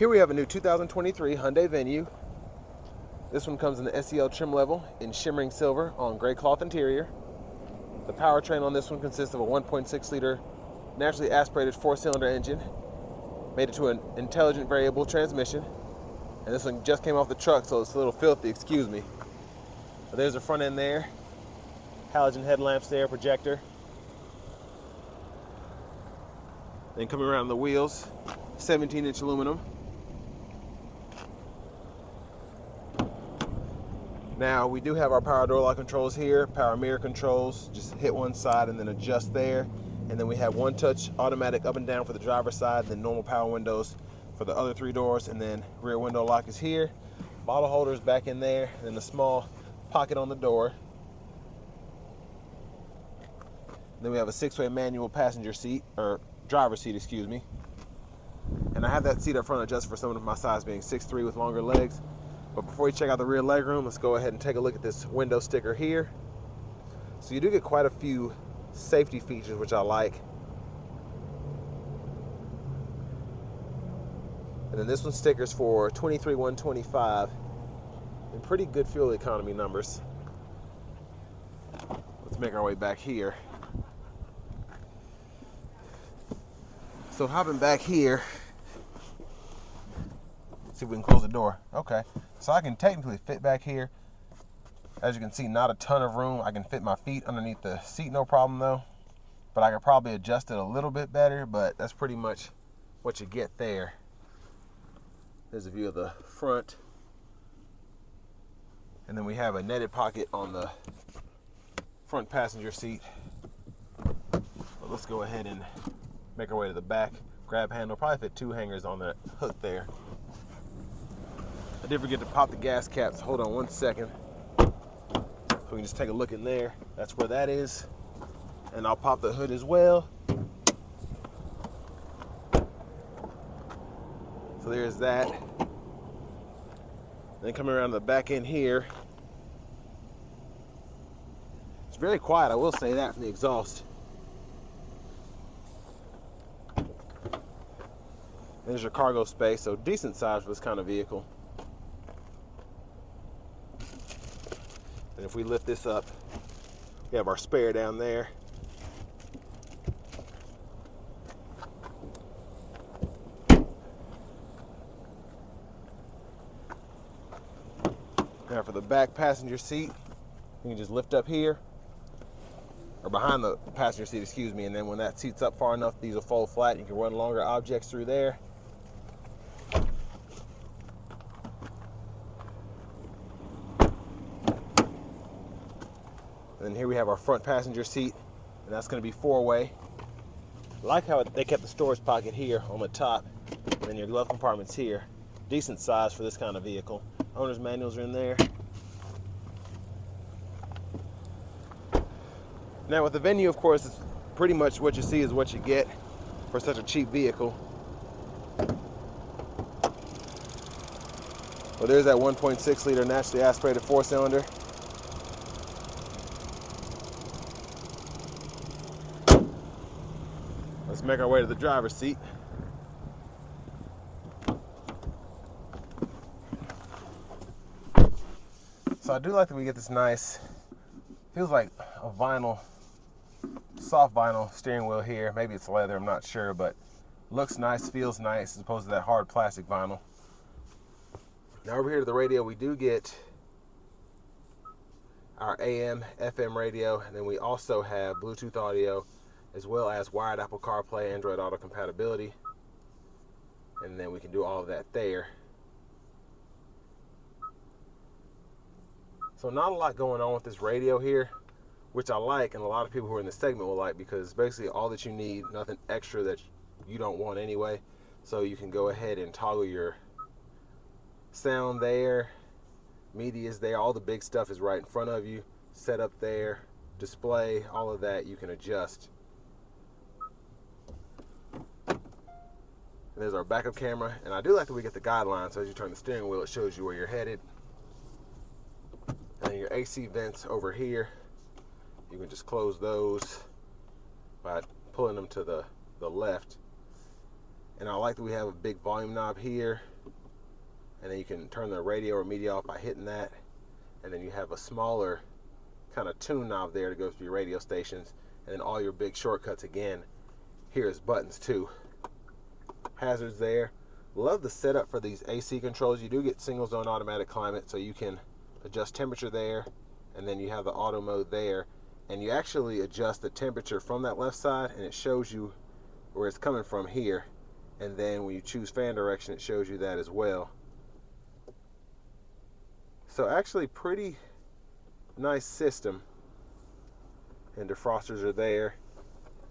Here we have a new 2023 Hyundai Venue. This one comes in the SEL trim level in shimmering silver on gray cloth interior. The powertrain on this one consists of a 1.6 liter naturally aspirated 4-cylinder engine, made it to an intelligent variable transmission. And this one just came off the truck, so it's a little filthy, excuse me. But there's the front end there. Halogen headlamps there, projector. Then coming around the wheels, 17-inch aluminum. Now we do have our power door lock controls here, power mirror controls, just hit one side and then adjust there. And then we have one touch automatic up and down for the driver's side, then normal power windows for the other 3 doors, and then rear window lock is here. Bottle holders back in there, and then the small pocket on the door. Then we have a 6-way manual passenger seat, or driver's seat, excuse me. And I have that seat up front adjusted for someone of my size, being 6'3" with longer legs. But before you check out the rear legroom, let's go ahead and take a look at this window sticker here. So you do get quite a few safety features, which I like. And then this one stickers for $23,125 and pretty good fuel economy numbers. Let's make our way back here. So hopping back here, see if we can close the door. Okay, so I can technically fit back here. As you can see, not a ton of room. I can fit my feet underneath the seat, no problem though. But I could probably adjust it a little bit better, but that's pretty much what you get there. There's a view of the front. And then we have a netted pocket on the front passenger seat. But let's go ahead and make our way to the back. Grab handle, probably fit 2 hangers on that hook there. I did forget to pop the gas caps. Hold on one second. So we can just take a look in there. That's where that is. And I'll pop the hood as well. So there's that. Then coming around the back end here, it's very quiet, I will say that, from the exhaust. There's your cargo space, so decent size for this kind of vehicle. And if we lift this up, we have our spare down there. Now for the back passenger seat, you can just lift up here, or behind the passenger seat, excuse me, and then when that seat's up far enough, these will fold flat. You can run longer objects through there. And then here we have our front passenger seat, and that's going to be 4-way. I like how they kept the storage pocket here on the top, and then your glove compartment's here. Decent size for this kind of vehicle. Owner's manuals are in there. Now with the Venue, of course, it's pretty much what you see is what you get for such a cheap vehicle. Well, there's that 1.6 liter naturally aspirated 4-cylinder. Let's make our way to the driver's seat. So I do like that we get this nice, feels like a vinyl, soft vinyl steering wheel here. Maybe it's leather, I'm not sure, but looks nice, feels nice, as opposed to that hard plastic vinyl. Now over here to the radio, we do get our AM, FM radio, and then we also have Bluetooth audio, as well as wired Apple CarPlay, Android Auto compatibility. And then we can do all of that there. So not a lot going on with this radio here, which I like, and a lot of people who are in the segment will like, because basically all that you need, nothing extra that you don't want anyway. So you can go ahead and toggle your sound there, media is there, all the big stuff is right in front of you, set up there, display, all of that you can adjust. And there's our backup camera, and I do like that we get the guidelines, so as you turn the steering wheel, it shows you where you're headed. And your AC vents over here, you can just close those by pulling them to the left. And I like that we have a big volume knob here and then you can turn the radio or media off by hitting that. And then you have a smaller kind of tune knob there to go to your radio stations, and then all your big shortcuts again. Here's buttons too. Hazards there. Love the setup for these AC controls. You do get single zone automatic climate, so you can adjust temperature there, and then you have the auto mode there, and you actually adjust the temperature from that left side, and it shows you where it's coming from here. And then when you choose fan direction, it shows you that as well. So actually pretty nice system. And defrosters are there.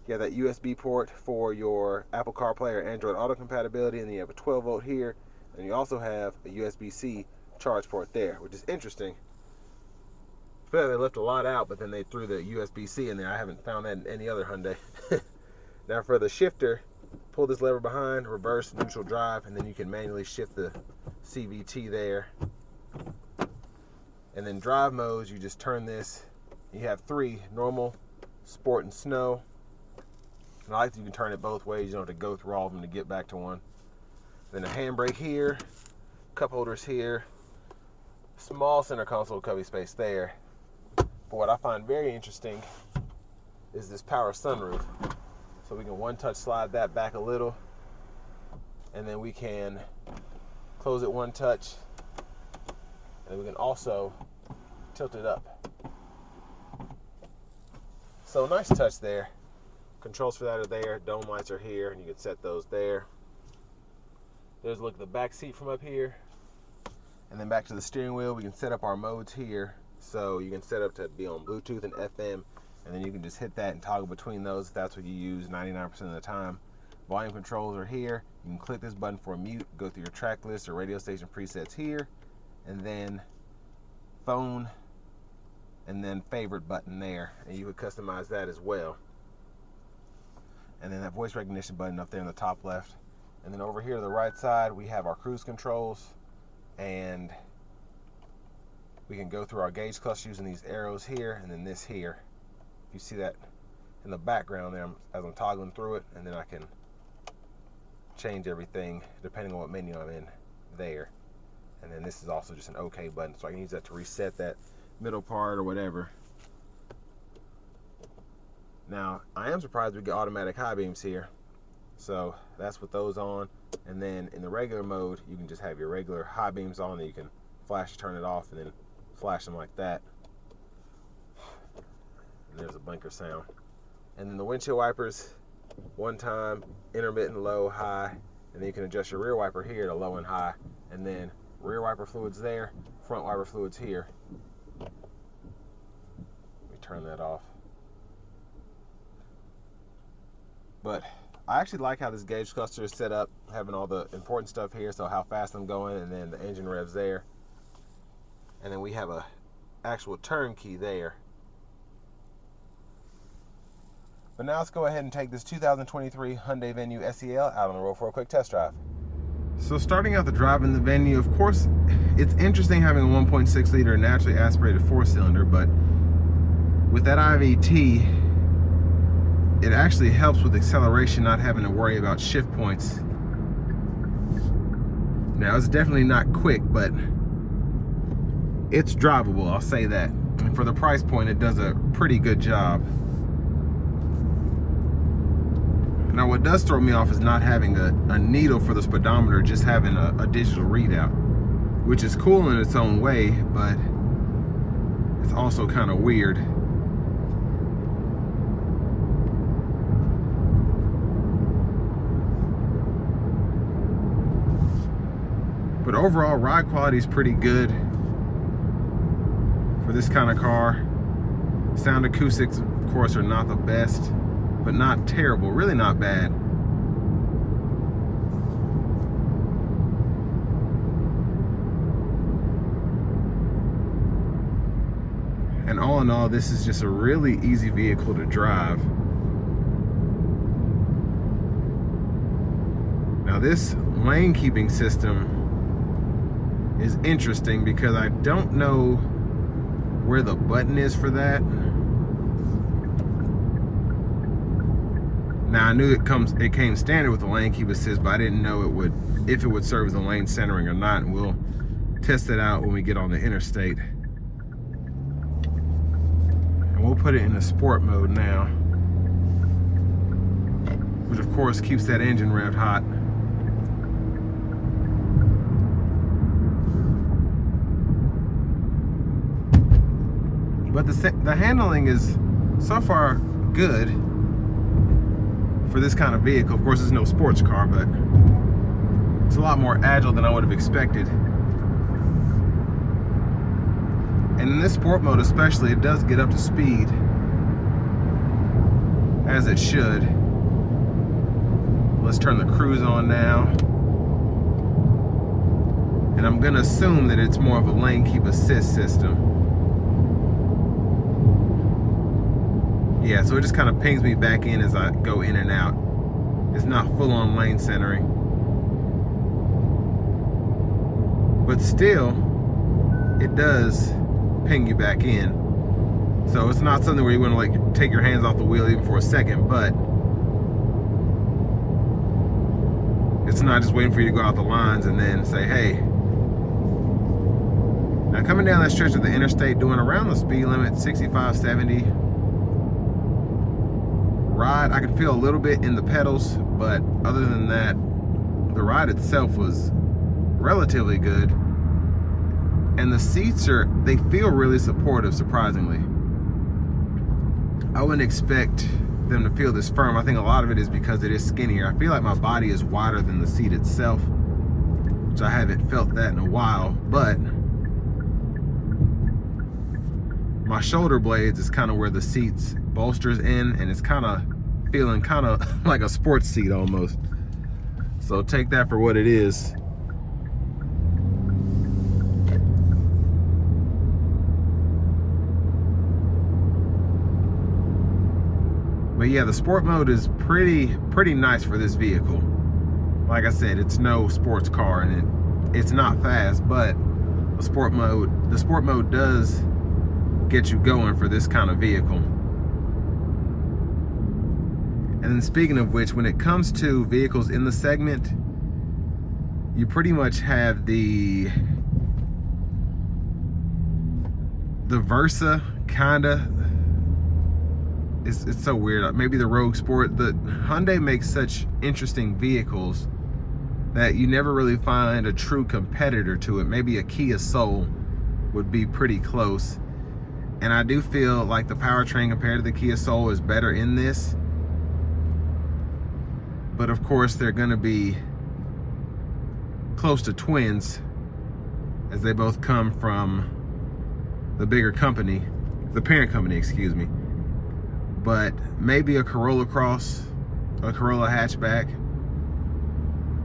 You have that USB port for your Apple CarPlay or Android Auto compatibility, and then you have a 12 volt here, and you also have a USB-C charge port there, which is interesting. I feel like they left a lot out, but then they threw the USB-C in there. I haven't found that in any other Hyundai. Now for the shifter, pull this lever behind, reverse, neutral, drive, and then you can manually shift the CVT there. And then drive modes, you just turn this. You have 3, normal, sport, and snow. And I like that you can turn it both ways. You don't have to go through all of them to get back to one. Then a handbrake here, cup holders here, small center console cubby space there. But what I find very interesting is this power sunroof. So we can one-touch slide that back a little, and then we can close it one touch, and we can also tilt it up. So nice touch there. Controls for that are there. Dome lights are here, and you can set those there. There's a look at the back seat from up here. And then back to the steering wheel, we can set up our modes here. So you can set up to be on Bluetooth and FM, and then you can just hit that and toggle between those if that's what you use 99% of the time. Volume controls are here. You can click this button for mute, go through your track list or radio station presets here, and then phone, and then favorite button there, and you could customize that as well. And then that voice recognition button up there in the top left. And then over here to the right side, we have our cruise controls, and we can go through our gauge cluster using these arrows here, and then this here. You see that in the background there as I'm toggling through it, and then I can change everything depending on what menu I'm in there. And then this is also just an OK button, so I can use that to reset that middle part or whatever. Now, I am surprised we get automatic high beams here. So that's with those on. And then in the regular mode, you can just have your regular high beams on, and you can flash, turn it off, and then flash them like that. And there's a blinker sound. And then the windshield wipers, one time, intermittent, low, high, and then you can adjust your rear wiper here to low and high, and then rear wiper fluids there, front wiper fluids here. Let me turn that off. But I actually like how this gauge cluster is set up, having all the important stuff here, so how fast I'm going, and then the engine revs there. And then we have a actual turn key there. But now let's go ahead and take this 2023 Hyundai Venue SEL out on the road for a quick test drive. So starting out the drive in the Venue, of course, it's interesting having a 1.6 liter naturally aspirated 4-cylinder, but with that IVT, it actually helps with acceleration, not having to worry about shift points. Now, it's definitely not quick, but it's drivable, I'll say that. And for the price point, it does a pretty good job. Now, what does throw me off is not having a needle for the speedometer, just having a digital readout, which is cool in its own way, but it's also kind of weird. But overall, ride quality is pretty good for this kind of car. Sound acoustics, of course, are not the best, but not terrible, really not bad. And all in all, this is just a really easy vehicle to drive. Now this lane keeping system is interesting because I don't know where the button is for that. Now I knew it came standard with the lane keep assist, but I didn't know if it would serve as a lane centering or not, and we'll test it out when we get on the interstate. And we'll put it in the sport mode now, which of course keeps that engine revved hot. But the handling is so far good for this kind of vehicle. Of course, it's no sports car, but it's a lot more agile than I would have expected. And in this sport mode especially, it does get up to speed, as it should. Let's turn the cruise on now. And I'm gonna assume that it's more of a lane keep assist system. Yeah, so it just kind of pings me back in as I go in and out. It's not full-on lane centering. But still, it does ping you back in. So it's not something where you want to like take your hands off the wheel even for a second, but it's not just waiting for you to go out the lines and then say, hey. Now coming down that stretch of the interstate, doing around the speed limit, 65, 70. Ride, I could feel a little bit in the pedals, but other than that, the ride itself was relatively good. And the seats they feel really supportive, surprisingly. I wouldn't expect them to feel this firm. I think a lot of it is because it is skinnier. I feel like my body is wider than the seat itself, which I haven't felt that in a while, but my shoulder blades is kind of where the seats bolsters in, and it's kind of feeling kind of like a sports seat almost. So take that for what it is. But yeah, the sport mode is pretty nice for this vehicle. Like I said, it's no sports car, and it's not fast, but the sport mode does get you going for this kind of vehicle. And then speaking of which, when it comes to vehicles in the segment, you pretty much have the Versa, kinda. It's so weird. Maybe the Rogue Sport. The Hyundai makes such interesting vehicles that you never really find a true competitor to it. Maybe a Kia Soul would be pretty close. And I do feel like the powertrain compared to the Kia Soul is better in this. But of course, they're gonna be close to twins, as they both come from the bigger company, the parent company, excuse me. But maybe a Corolla Cross, a Corolla hatchback.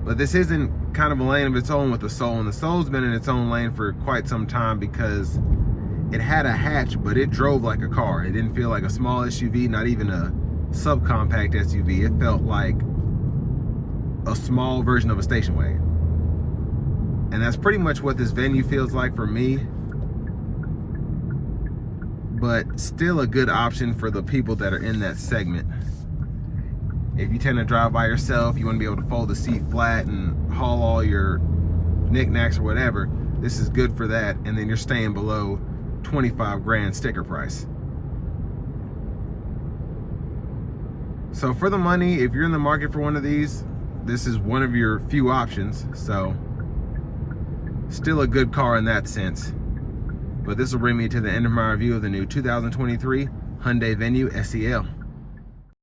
But this isn't kind of a lane of its own with the Soul, and the Soul's been in its own lane for quite some time because it had a hatch, but it drove like a car. It didn't feel like a small SUV, not even a subcompact SUV. It felt like a small version of a station wagon. And that's pretty much what this Venue feels like for me. But still a good option for the people that are in that segment. If you tend to drive by yourself, you want to be able to fold the seat flat and haul all your knickknacks or whatever, this is good for that. And then you're staying below 25 grand sticker price. So for the money, if you're in the market for one of these, this is one of your few options. So still a good car in that sense. But this will bring me to the end of my review of the new 2023 Hyundai Venue SEL.